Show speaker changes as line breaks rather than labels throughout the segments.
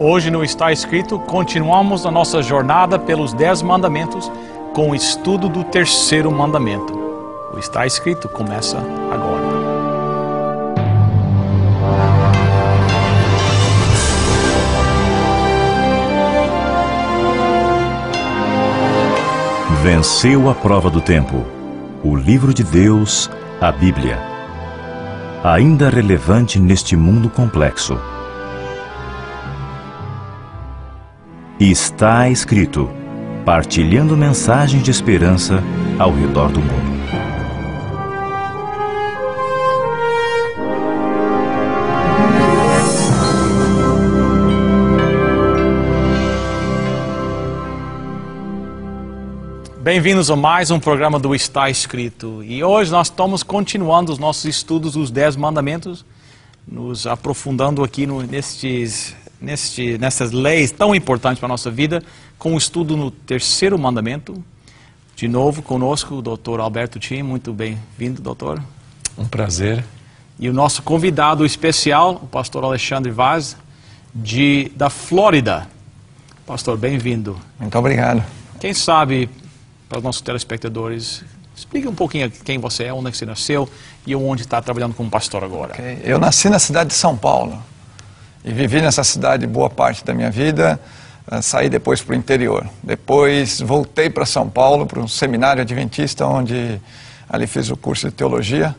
Hoje no Está Escrito, continuamos a nossa jornada pelos 10 mandamentos com o estudo do terceiro mandamento. O Está Escrito começa agora.
Venceu a prova do tempo. O livro de Deus, a Bíblia. Ainda relevante neste mundo complexo. Está escrito, partilhando mensagens de esperança ao redor do mundo.
Bem-vindos a mais um programa do Está Escrito. E hoje nós estamos continuando os nossos estudos dos 10 mandamentos, nos aprofundando aqui nessas leis tão importantes para a nossa vida, com o estudo no terceiro mandamento. De novo conosco o Dr. Alberto Tim. Muito bem-vindo, doutor.
Um prazer.
E o nosso convidado especial, o pastor Alexandre Vaz, da Flórida. Pastor, bem-vindo.
Muito obrigado.
Quem sabe, para os nossos telespectadores, explique um pouquinho quem você é, onde é que você nasceu e onde está trabalhando como pastor agora.
Okay. Eu nasci na cidade de São Paulo e vivi nessa cidade boa parte da minha vida. Saí depois para o interior. Depois voltei para São Paulo, para um seminário adventista, onde ali fiz o curso de teologia.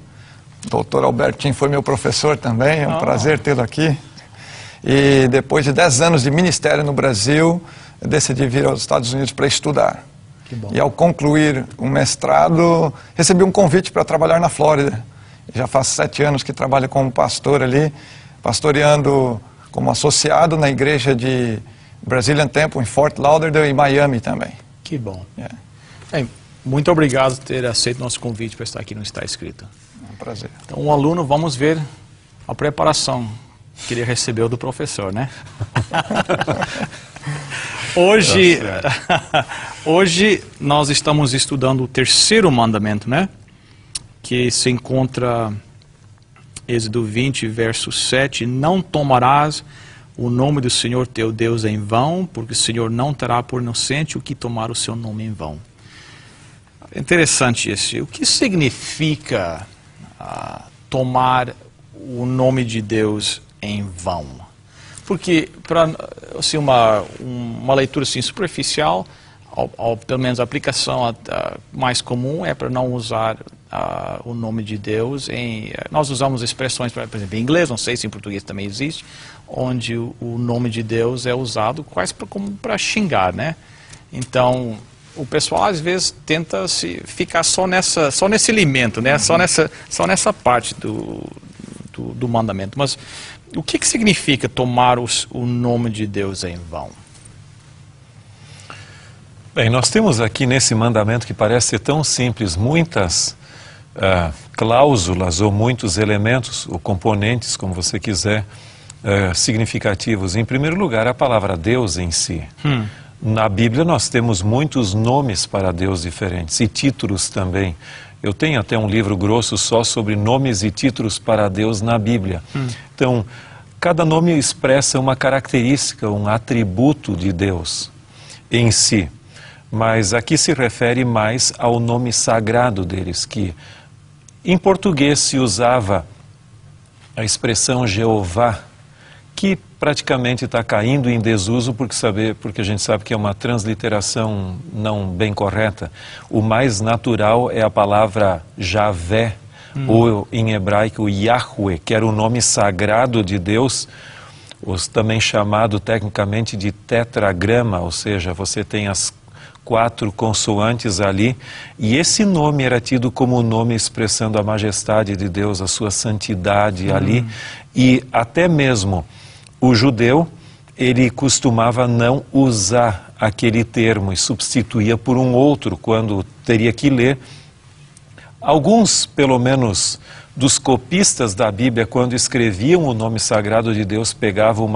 O Dr. Albertinho foi meu professor também, é um prazer tê-lo aqui. E depois de 10 anos de ministério no Brasil, eu decidi vir aos Estados Unidos para estudar. E ao concluir um mestrado, recebi um convite para trabalhar na Flórida. Já faz 7 anos que trabalho como pastor ali, pastoreando como associado na igreja de Brazilian Temple em Fort Lauderdale e Miami também.
Que bom. Bem, muito obrigado por ter aceito nosso convite para estar aqui no Está Escrito.
É um prazer.
Então, um aluno, vamos ver a preparação que ele recebeu do professor, né? Hoje nós estamos estudando o terceiro mandamento, né? Que se encontra Êxodo 20, verso 7. Não tomarás o nome do Senhor teu Deus em vão, porque o Senhor não terá por inocente o que tomar o seu nome em vão. Interessante isso. O que significa tomar o nome de Deus em vão? Porque, para assim, uma leitura assim, superficial, pelo menos a aplicação mais comum é para não usar o nome de Deus. Nós usamos expressões, por exemplo, em inglês, não sei se em português também existe, onde o nome de Deus é usado quase como para xingar, né? Então, o pessoal às vezes tenta ficar só nesse elemento, né? Só nessa parte do mandamento. Mas o que significa tomar o nome de Deus em vão?
Bem, nós temos aqui nesse mandamento, que parece ser tão simples, muitas cláusulas ou muitos elementos ou componentes, como você quiser, significativos. Em primeiro lugar, a palavra Deus em si. Na Bíblia nós temos muitos nomes para Deus diferentes e títulos também. Eu tenho até um livro grosso só sobre nomes e títulos para Deus na Bíblia. Então, cada nome expressa uma característica, um atributo de Deus em si. Mas aqui se refere mais ao nome sagrado deles, que em português se usava a expressão Jeová, que praticamente está caindo em desuso porque a gente sabe que é uma transliteração não bem correta. O mais natural é a palavra Javé, ou em hebraico Yahweh, que era o nome sagrado de Deus, também chamado tecnicamente de tetragrama, ou seja, você tem as 4 consoantes ali, e esse nome era tido como um nome expressando a majestade de Deus, a sua santidade ali, e até mesmo o judeu, ele costumava não usar aquele termo e substituía por um outro quando teria que ler. Alguns, pelo menos, dos copistas da Bíblia, quando escreviam o nome sagrado de Deus, pegavam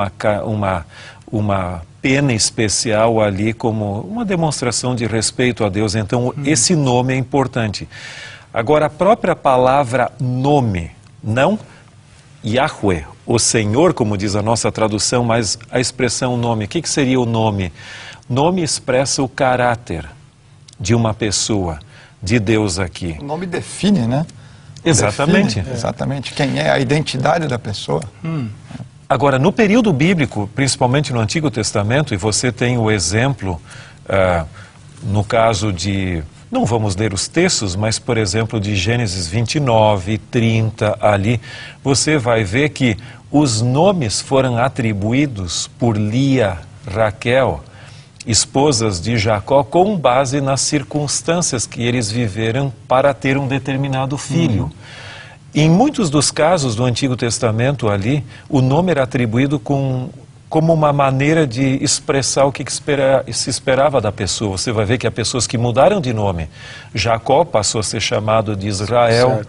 uma pena especial ali como uma demonstração de respeito a Deus. Então, esse nome é importante. Agora, a própria palavra nome, não Yahweh o Senhor, como diz a nossa tradução, mas a expressão nome, o que seria o nome? Nome expressa o caráter de uma pessoa, de Deus aqui.
O nome define, né?
Exatamente.
Define, exatamente. Quem é a identidade da pessoa.
Agora, no período bíblico, principalmente no Antigo Testamento, e você tem o exemplo, no caso de... Não vamos ler os textos, mas, por exemplo, de Gênesis 29, 30, ali, você vai ver que os nomes foram atribuídos por Lia, Raquel, esposas de Jacó, com base nas circunstâncias que eles viveram para ter um determinado filho. Em muitos dos casos do Antigo Testamento ali, o nome era atribuído como uma maneira de expressar o que se esperava da pessoa. Você vai ver que há pessoas que mudaram de nome. Jacó passou a ser chamado de Israel,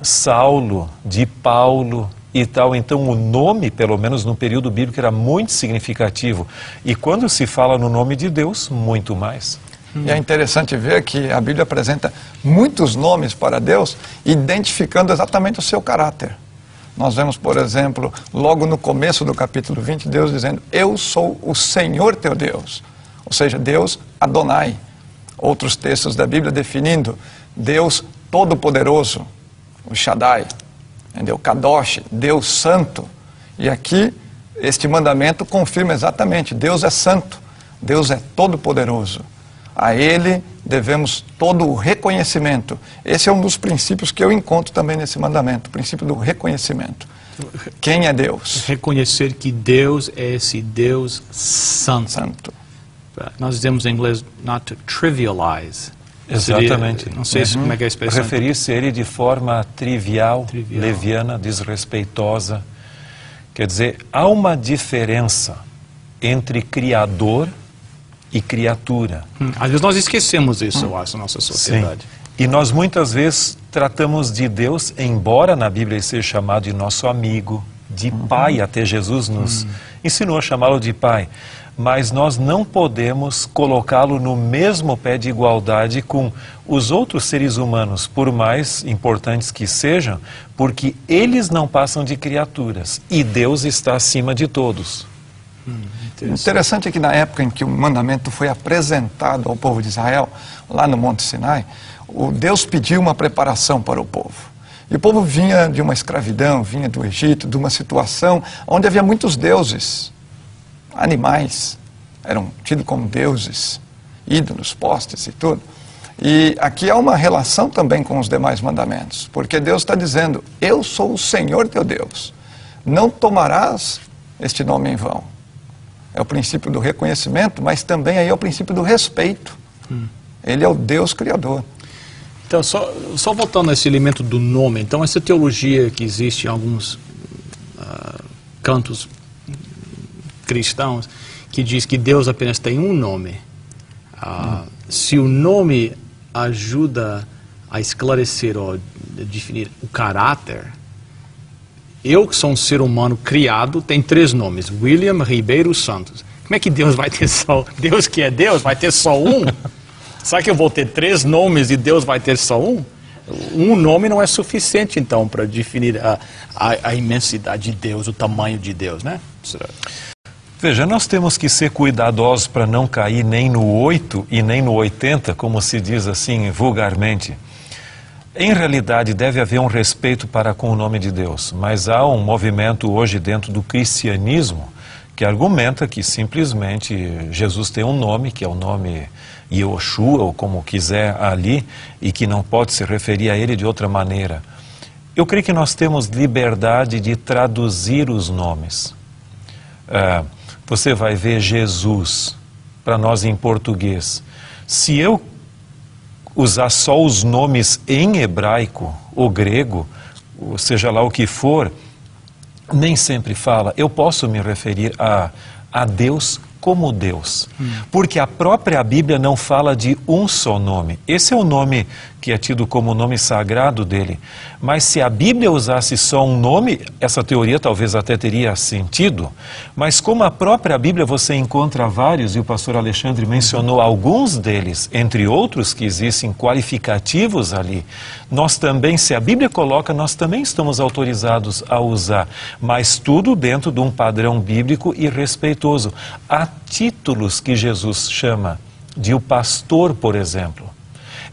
Saulo, de Paulo e tal. Então o nome, pelo menos no período bíblico, era muito significativo. E quando se fala no nome de Deus, muito mais.
E é interessante ver que a Bíblia apresenta muitos nomes para Deus, identificando exatamente o seu caráter. Nós vemos, por exemplo, logo no começo do capítulo 20, Deus dizendo: eu sou o Senhor teu Deus. Ou seja, Deus Adonai. Outros textos da Bíblia definindo Deus Todo-Poderoso, o Shaddai, entendeu? Kadosh, Deus Santo. E aqui, este mandamento confirma exatamente: Deus é santo, Deus é todo-poderoso. A Ele devemos todo o reconhecimento. Esse é um dos princípios que eu encontro também nesse mandamento, o princípio do reconhecimento. Quem é Deus?
Reconhecer que Deus é esse Deus santo. Nós dizemos em inglês, not to trivialize.
Exatamente.
Não sei como é que é a expressão.
Referir-se a Ele de forma trivial, leviana, desrespeitosa. Quer dizer, há uma diferença entre Criador e criatura.
Às vezes nós esquecemos isso, eu acho, na nossa sociedade.
Sim. E nós muitas vezes tratamos de Deus, embora na Bíblia ele seja chamado de nosso amigo, de pai, até Jesus nos ensinou a chamá-lo de pai. Mas nós não podemos colocá-lo no mesmo pé de igualdade com os outros seres humanos, por mais importantes que sejam, porque eles não passam de criaturas e Deus está acima de todos.
Interessante é que na época em que o mandamento foi apresentado ao povo de Israel, lá no Monte Sinai, o Deus pediu uma preparação para o povo. E o povo vinha de uma escravidão, vinha do Egito, de uma situação onde havia muitos deuses, animais, eram tidos como deuses, ídolos, postes e tudo. E aqui há uma relação também com os demais mandamentos, porque Deus está dizendo: eu sou o Senhor teu Deus, não tomarás este nome em vão. É o princípio do reconhecimento, mas também aí é o princípio do respeito. Ele é o Deus Criador.
Então, só voltando a esse elemento do nome, então essa teologia que existe em alguns cantos cristãos, que diz que Deus apenas tem um nome. Se o nome ajuda a esclarecer ou a definir o caráter, eu, que sou um ser humano criado, tem 3 nomes: William Ribeiro Santos. Como é que Deus vai ter só... Deus que é Deus vai ter só um? Será que eu vou ter 3 nomes e Deus vai ter só um? Um nome não é suficiente, então, para definir a imensidade de Deus, o tamanho de Deus, né?
Veja, nós temos que ser cuidadosos para não cair nem no 8 e nem no 80, como se diz assim vulgarmente. Em realidade, deve haver um respeito para com o nome de Deus, mas há um movimento hoje dentro do cristianismo que argumenta que simplesmente Jesus tem um nome, que é o nome Yoshua, ou como quiser ali, e que não pode se referir a ele de outra maneira. Eu creio que nós temos liberdade de traduzir os nomes. Você vai ver Jesus, para nós em português. Se eu usar só os nomes em hebraico ou grego, ou seja lá o que for, nem sempre fala. Eu posso me referir a Deus como Deus, porque a própria Bíblia não fala de um só nome. Esse é o nome que é tido como o nome sagrado dele. Mas se a Bíblia usasse só um nome, essa teoria talvez até teria sentido. Mas como a própria Bíblia você encontra vários, e o pastor Alexandre mencionou alguns deles, entre outros que existem qualificativos ali, nós também, se a Bíblia coloca, nós também estamos autorizados a usar. Mas tudo dentro de um padrão bíblico e respeitoso. Há títulos que Jesus chama de o pastor, por exemplo.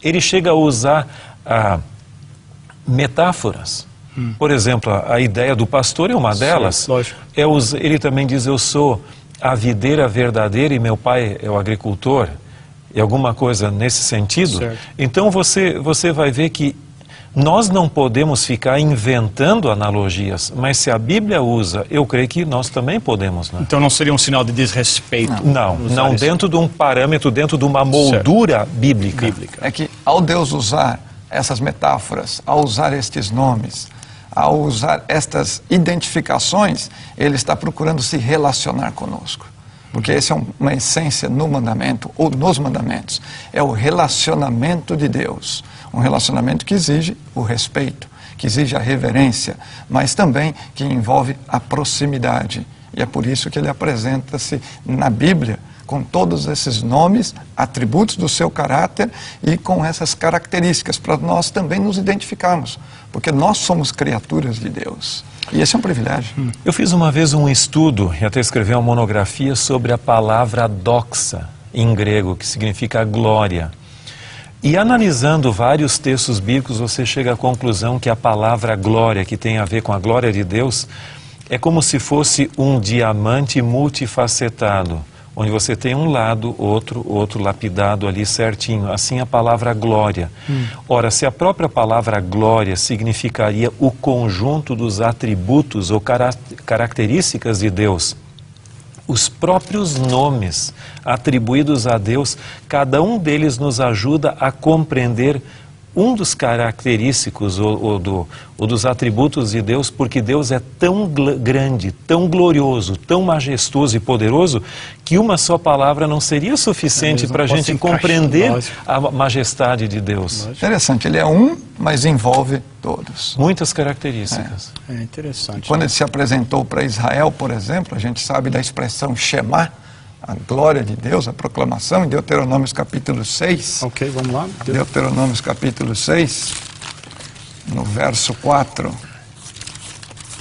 Ele chega a usar metáforas. Por exemplo, a ideia do pastor é uma delas.
Sim, lógico.
Ele também diz, eu sou a videira verdadeira e meu pai é o agricultor. E alguma coisa nesse sentido.
Certo.
Então você vai ver que nós não podemos ficar inventando analogias, mas se a Bíblia usa, eu creio que nós também podemos, né?
Então não seria um sinal de desrespeito?
Não dentro de um parâmetro, dentro de uma moldura bíblica.
É que ao Deus usar essas metáforas, ao usar estes nomes, ao usar estas identificações, Ele está procurando se relacionar conosco. Porque essa é uma essência no mandamento, ou nos mandamentos. É o relacionamento de Deus. Um relacionamento que exige o respeito, que exige a reverência, mas também que envolve a proximidade. E é por isso que ele apresenta-se na Bíblia com todos esses nomes, atributos do seu caráter e com essas características, para nós também nos identificarmos, porque nós somos criaturas de Deus. E esse é um privilégio.
Eu fiz uma vez um estudo e até escrevi uma monografia sobre a palavra doxa, em grego, que significa glória. E analisando vários textos bíblicos, você chega à conclusão que a palavra glória, que tem a ver com a glória de Deus, é como se fosse um diamante multifacetado, onde você tem um lado, outro lapidado ali certinho. Assim a palavra glória. Ora, se a própria palavra glória significaria o conjunto dos atributos ou características de Deus, os próprios nomes atribuídos a Deus, cada um deles nos ajuda a compreender um dos característicos ou dos atributos de Deus, porque Deus é tão grande, tão glorioso, tão majestoso e poderoso, que uma só palavra não seria suficiente para a gente compreender a majestade de Deus.
Interessante, ele é um, mas envolve todos.
Muitas características.
É interessante.
Quando ele se apresentou para Israel, por exemplo, a gente sabe da expressão Shema, a glória de Deus, a proclamação, em Deuteronômios capítulo 6.
Ok, vamos lá.
Deuteronômios capítulo 6, no verso 4.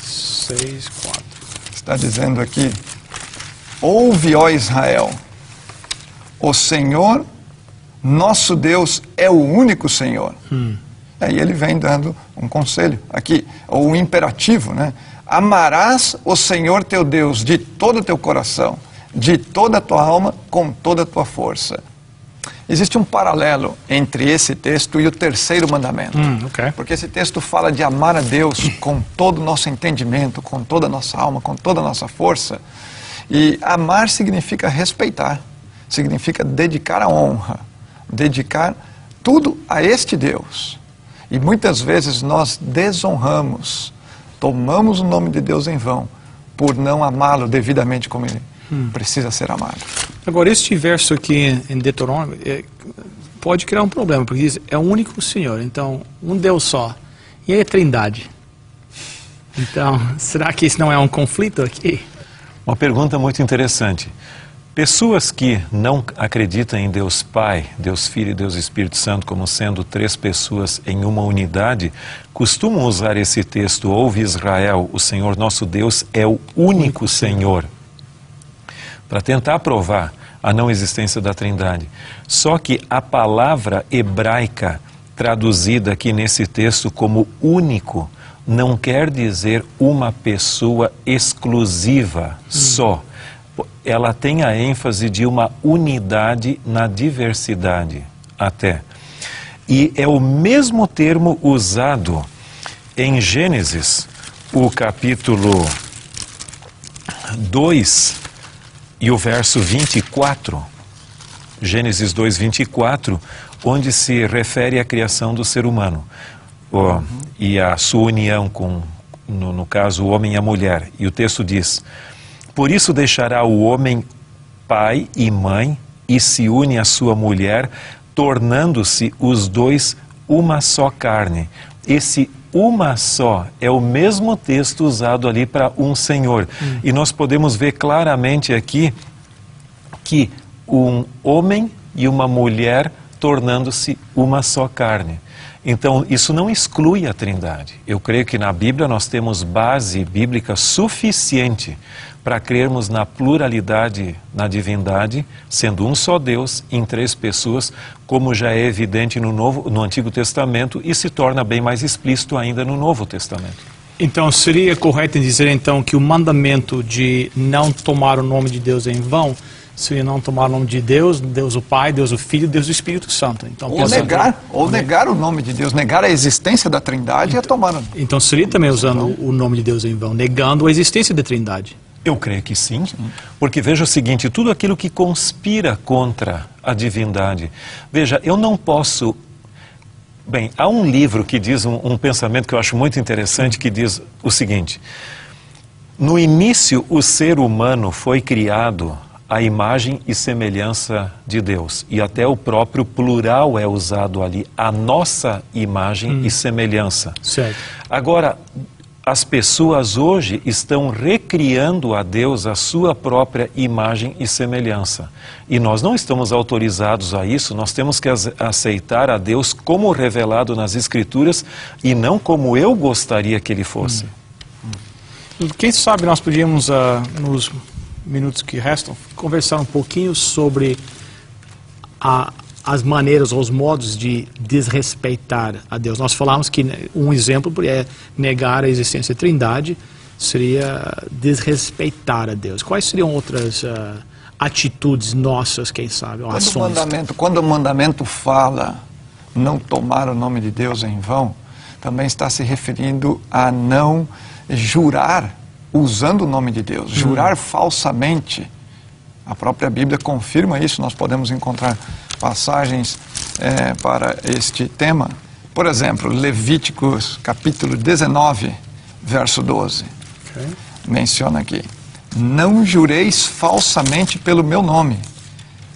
6, 4.
Está dizendo aqui: ouve, ó Israel, o Senhor, nosso Deus, é o único Senhor. Aí ele vem dando um conselho aqui, ou um imperativo, né? Amarás o Senhor teu Deus de todo o teu coração, de toda a tua alma, com toda a tua força. Existe um paralelo entre esse texto e o terceiro mandamento.
Okay.
Porque esse texto fala de amar a Deus com todo o nosso entendimento, com toda a nossa alma, com toda a nossa força. E amar significa respeitar, significa dedicar a honra, dedicar tudo a este Deus. E muitas vezes nós desonramos, tomamos o nome de Deus em vão, por não amá-lo devidamente como ele precisa ser amado.
Agora, este verso aqui em Deuteronômio pode criar um problema, porque diz, é o único Senhor, então, um Deus só. E aí é trindade. Então, será que isso não é um conflito aqui?
Uma pergunta muito interessante. Pessoas que não acreditam em Deus Pai, Deus Filho e Deus Espírito Santo como sendo três pessoas em uma unidade, costumam usar esse texto, ouve Israel, o Senhor nosso Deus é o único Senhor, para tentar provar a não existência da Trindade. Só que a palavra hebraica traduzida aqui nesse texto como único não quer dizer uma pessoa exclusiva só. Ela tem a ênfase de uma unidade na diversidade até. E é o mesmo termo usado em Gênesis, o capítulo 2 e o verso 24. Gênesis 2, 24, onde se refere à criação do ser humano. E a sua união com, no caso, o homem e a mulher. E o texto diz: por isso deixará o homem pai e mãe e se une à sua mulher, tornando-se os dois uma só carne. Esse uma só é o mesmo texto usado ali para um Senhor. E nós podemos ver claramente aqui que um homem e uma mulher tornando-se uma só carne. Então, isso não exclui a Trindade. Eu creio que na Bíblia nós temos base bíblica suficiente para crermos na pluralidade, na divindade, sendo um só Deus em 3 pessoas, como já é evidente no Antigo Testamento e se torna bem mais explícito ainda no Novo Testamento.
Então, seria correto em dizer, então, que o mandamento de não tomar o nome de Deus em vão seria não tomar o nome de Deus, Deus o Pai, Deus o Filho, Deus o Espírito Santo. Então,
negar o nome de Deus, negar a existência da Trindade é tomar.
Então, seria também usando o nome de Deus em vão, negando a existência da Trindade.
Eu creio que sim, porque veja o seguinte, tudo aquilo que conspira contra a divindade. Veja, eu não posso... Bem, há um livro que diz um pensamento que eu acho muito interessante, que diz o seguinte: no início o ser humano foi criado à imagem e semelhança de Deus, e até o próprio plural é usado ali, a nossa imagem e semelhança.
Certo.
Agora, as pessoas hoje estão recriando a Deus a sua própria imagem e semelhança. E nós não estamos autorizados a isso, nós temos que aceitar a Deus como revelado nas Escrituras e não como eu gostaria que ele fosse.
Quem sabe nós podíamos, nos minutos que restam, conversar um pouquinho sobre as maneiras ou os modos de desrespeitar a Deus. Nós falamos que um exemplo é negar a existência da Trindade, seria desrespeitar a Deus. Quais seriam outras atitudes nossas, quem sabe, ou ações?
Quando o mandamento fala não tomar o nome de Deus em vão, também está se referindo a não jurar usando o nome de Deus, jurar falsamente. A própria Bíblia confirma isso, nós podemos encontrar passagens para este tema. Por exemplo, Levíticos capítulo 19, verso 12. Okay. Menciona aqui: não jureis falsamente pelo meu nome,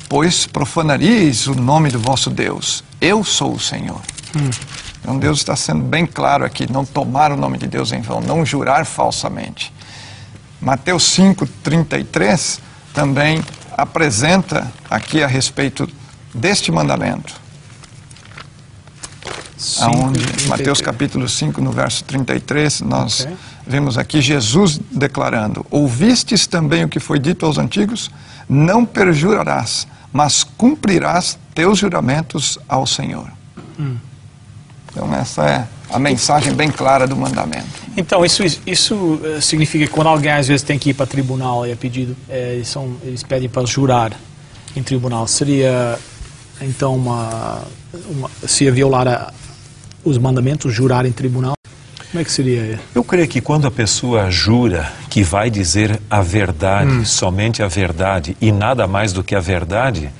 pois profanaríeis o nome do vosso Deus. Eu sou o Senhor. Então Deus está sendo bem claro aqui, não tomar o nome de Deus em vão, não jurar falsamente. Mateus 5:33 também apresenta aqui a respeito deste mandamento. Mateus capítulo 5, no verso 33, nós vemos aqui Jesus declarando: ouvistes também o que foi dito aos antigos? Não perjurarás, mas cumprirás teus juramentos ao Senhor. Então essa é a mensagem bem clara do mandamento.
Então isso significa que quando alguém às vezes tem que ir para tribunal e é pedido, eles pedem para jurar em tribunal, seria então se violar os mandamentos, jurar em tribunal? Como é que seria?
Eu creio que quando a pessoa jura que vai dizer a verdade, somente a verdade e nada mais do que a verdade,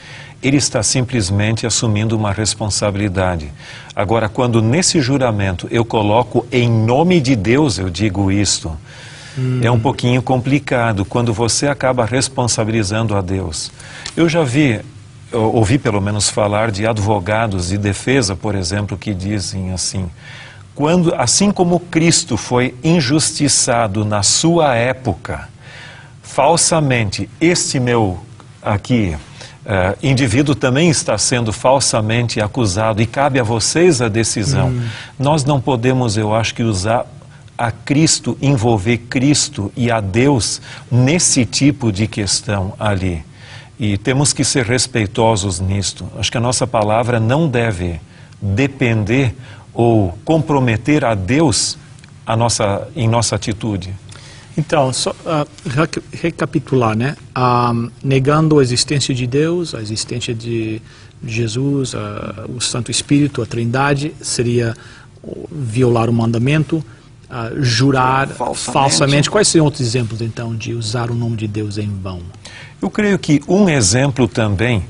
ele está simplesmente assumindo uma responsabilidade. Agora, quando nesse juramento eu coloco em nome de Deus, eu digo isto, é um pouquinho complicado quando você acaba responsabilizando a Deus. Eu já ouvi pelo menos falar de advogados de defesa, por exemplo, que dizem assim: assim como Cristo foi injustiçado na sua época, falsamente, este meu aqui indivíduo também está sendo falsamente acusado e cabe a vocês a decisão. Nós não podemos, eu acho que, usar a Cristo, envolver Cristo e a Deus nesse tipo de questão ali. E temos que ser respeitosos nisto. Acho que a nossa palavra não deve depender ou comprometer a Deus em nossa atitude.
Então, só recapitular, né? Negando a existência de Deus, a existência de Jesus, o Santo Espírito, a Trindade, seria violar o mandamento, jurar falsamente. Quais seriam outros exemplos, então, de usar o nome de Deus em vão?
Eu creio que um exemplo também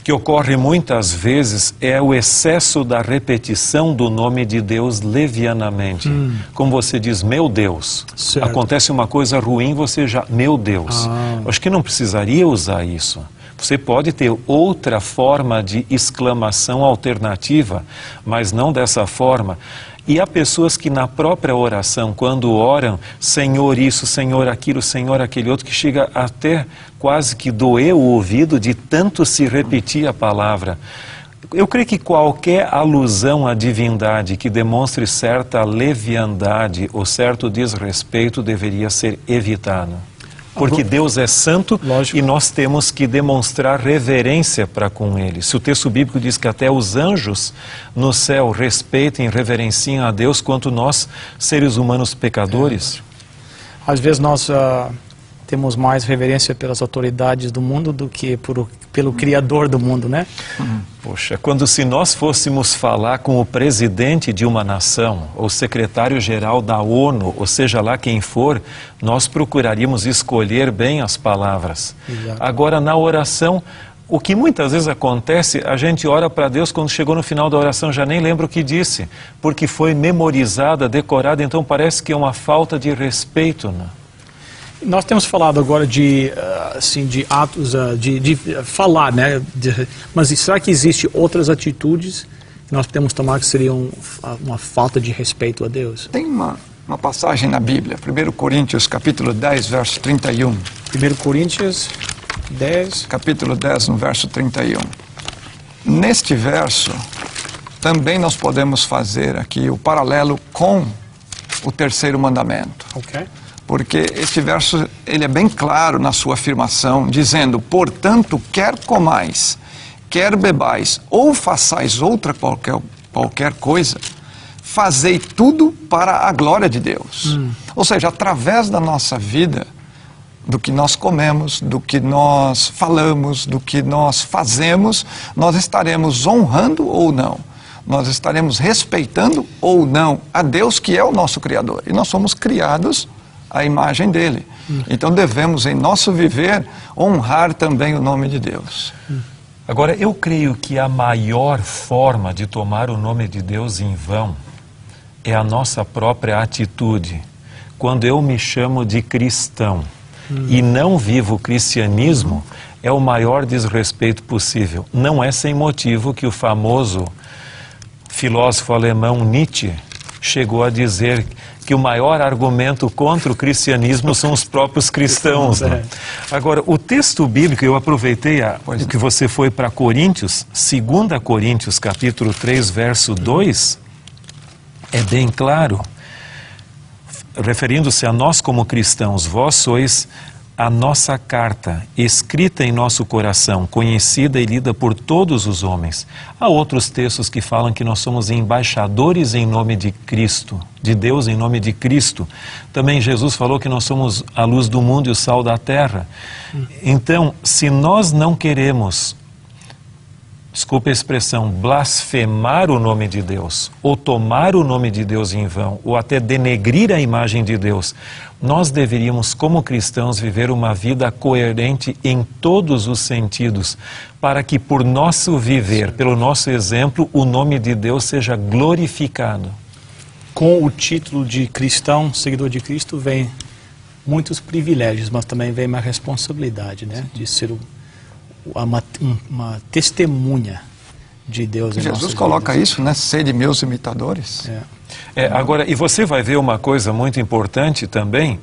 que ocorre muitas vezes é o excesso da repetição do nome de Deus levianamente. Como você diz, meu Deus. Certo. Acontece uma coisa ruim, você já, meu Deus. Acho que não precisaria usar isso. Você pode ter outra forma de exclamação alternativa, mas não dessa forma. E há pessoas que na própria oração, quando oram, Senhor isso, Senhor aquilo, Senhor aquele outro, que chega até quase que doer o ouvido de tanto se repetir a palavra. Eu creio que qualquer alusão à divindade que demonstre certa leviandade ou certo desrespeito deveria ser evitado. Porque Deus é santo. Lógico. E nós temos que demonstrar reverência para com Ele. Se o texto bíblico diz que até os anjos no céu respeitem e reverenciem a Deus, quanto nós, seres humanos pecadores.
Às vezes nós temos mais reverência pelas autoridades do mundo do que pelo Criador do mundo, né?
Poxa, quando se nós fôssemos falar com o presidente de uma nação, ou secretário-geral da ONU, ou seja lá quem for, nós procuraríamos escolher bem as palavras. Exato. Agora, na oração, o que muitas vezes acontece, a gente ora para Deus, quando chegou no final da oração já nem lembra o que disse, porque foi memorizada, decorada, então parece que é uma falta de respeito, né?
Nós temos falado agora de atos, de falar, né? Mas será que existem outras atitudes que nós podemos tomar que seriam uma falta de respeito a Deus?
Tem uma passagem na Bíblia, 1 Coríntios capítulo 10, verso 31.
1 Coríntios 10.
Capítulo 10, no verso 31. Neste verso, também nós podemos fazer aqui o paralelo com o terceiro mandamento.
Ok.
Porque este verso, ele é bem claro na sua afirmação, dizendo, portanto, quer comais, quer bebais, ou façais outra qualquer coisa, fazei tudo para a glória de Deus. Ou seja, através da nossa vida, do que nós comemos, do que nós falamos, do que nós fazemos, nós estaremos honrando ou não. Nós estaremos respeitando ou não a Deus, que é o nosso Criador. E nós somos criados à imagem dele. Então devemos, em nosso viver, honrar também o nome de Deus.
Agora, eu creio que a maior forma de tomar o nome de Deus em vão é a nossa própria atitude. Quando eu me chamo de cristão e não vivo o cristianismo, é o maior desrespeito possível. Não é sem motivo que o famoso filósofo alemão Nietzsche chegou a dizer que o maior argumento contra o cristianismo são os próprios cristãos. Né? Agora, o texto bíblico, eu aproveitei que você foi para Coríntios, 2 Coríntios, capítulo 3, verso 2, é bem claro, referindo-se a nós como cristãos, vós sois a nossa carta, escrita em nosso coração, conhecida e lida por todos os homens. Há outros textos que falam que nós somos embaixadores em nome de Cristo, de Deus em nome de Cristo. Também Jesus falou que nós somos a luz do mundo e o sal da terra. Então, se nós não queremos, desculpe a expressão, blasfemar o nome de Deus, ou tomar o nome de Deus em vão, ou até denegrir a imagem de Deus, nós deveríamos, como cristãos, viver uma vida coerente em todos os sentidos, para que por nosso viver, pelo nosso exemplo, o nome de Deus seja glorificado.
Com o título de cristão, seguidor de Cristo, vem muitos privilégios, mas também vem uma responsabilidade, né, de ser uma testemunha de Deus.
Jesus coloca isso, né? Sede meus imitadores.
Agora, e você vai ver uma coisa muito importante também,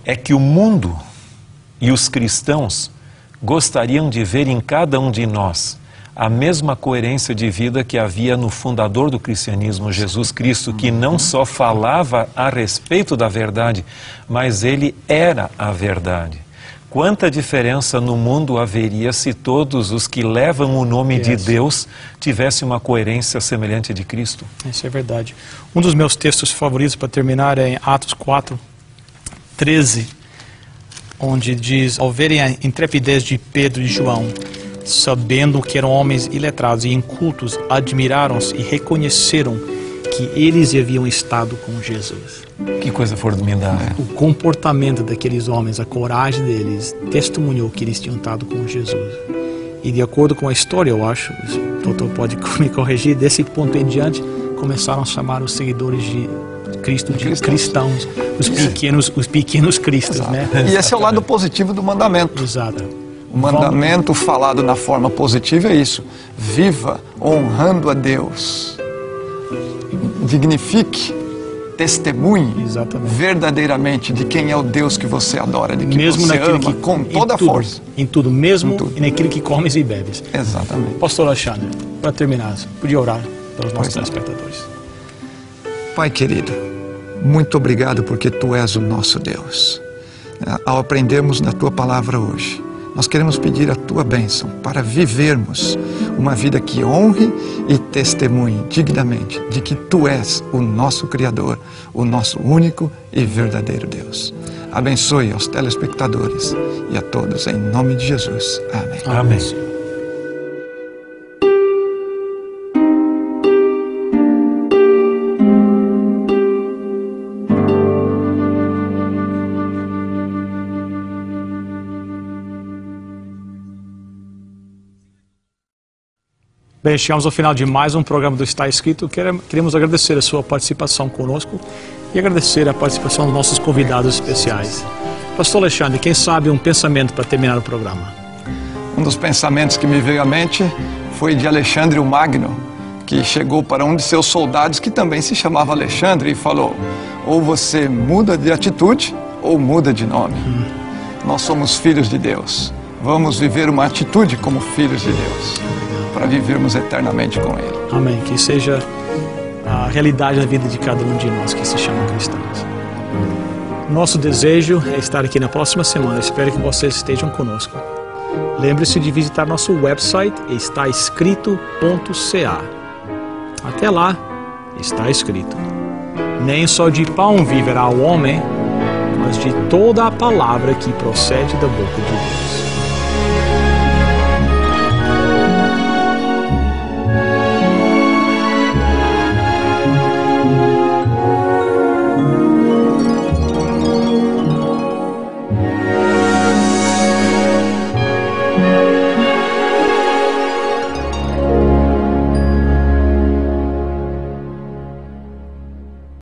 é que o mundo e os cristãos gostariam de ver em cada um de nós a mesma coerência de vida que havia no fundador do cristianismo, Jesus Cristo, que não só falava a respeito da verdade, mas ele era a verdade. Quanta diferença no mundo haveria se todos os que levam o nome de Deus tivessem uma coerência semelhante de Cristo?
Isso é verdade. Um dos meus textos favoritos para terminar é em Atos 4, 13, onde diz, ao verem a intrepidez de Pedro e João, sabendo que eram homens iletrados e incultos, admiraram-se e reconheceram que eles haviam estado com Jesus.
Que coisa formidável.
O comportamento daqueles homens, a coragem deles, testemunhou que eles tinham estado com Jesus. E de acordo com a história, eu acho, o doutor pode me corrigir, desse ponto em diante, começaram a chamar os seguidores de Cristo de cristãos, os pequenos cristos, né?
E esse é o lado positivo do mandamento.
Exato.
O mandamento falado na forma positiva é isso. Viva honrando a Deus. Dignifique, testemunhe verdadeiramente de quem é o Deus que você adora, de que
mesmo
você
naquilo
ama
que,
com toda a força.
Em tudo, mesmo
em tudo.
E naquilo que comes e bebes.
Exatamente.
Pastor Alexandre, para terminar, podia orar pelos nossos telespectadores.
Pai querido, muito obrigado porque Tu és o nosso Deus. Ao aprendermos da Tua palavra hoje, nós queremos pedir a Tua bênção para vivermos uma vida que honre e testemunhe dignamente de que Tu és o nosso Criador, o nosso único e verdadeiro Deus. Abençoe aos telespectadores e a todos, em nome de Jesus. Amém.
Amém.
Bem, chegamos ao final de mais um programa do Está Escrito. Queremos agradecer a sua participação conosco e agradecer a participação dos nossos convidados especiais. Pastor Alexandre, quem sabe um pensamento para terminar o programa?
Um dos pensamentos que me veio à mente foi de Alexandre o Magno, que chegou para um de seus soldados, que também se chamava Alexandre, e falou: ou você muda de atitude ou muda de nome. Nós somos filhos de Deus. Vamos viver uma atitude como filhos de Deus, para vivermos eternamente com Ele.
Amém. Que seja a realidade da vida de cada um de nós que se chamam cristãos. Nosso desejo é estar aqui na próxima semana. Espero que vocês estejam conosco. Lembre-se de visitar nosso website, estaescrito.ca. Até lá, está escrito: nem só de pão viverá o homem, mas de toda a palavra que procede da boca de Deus.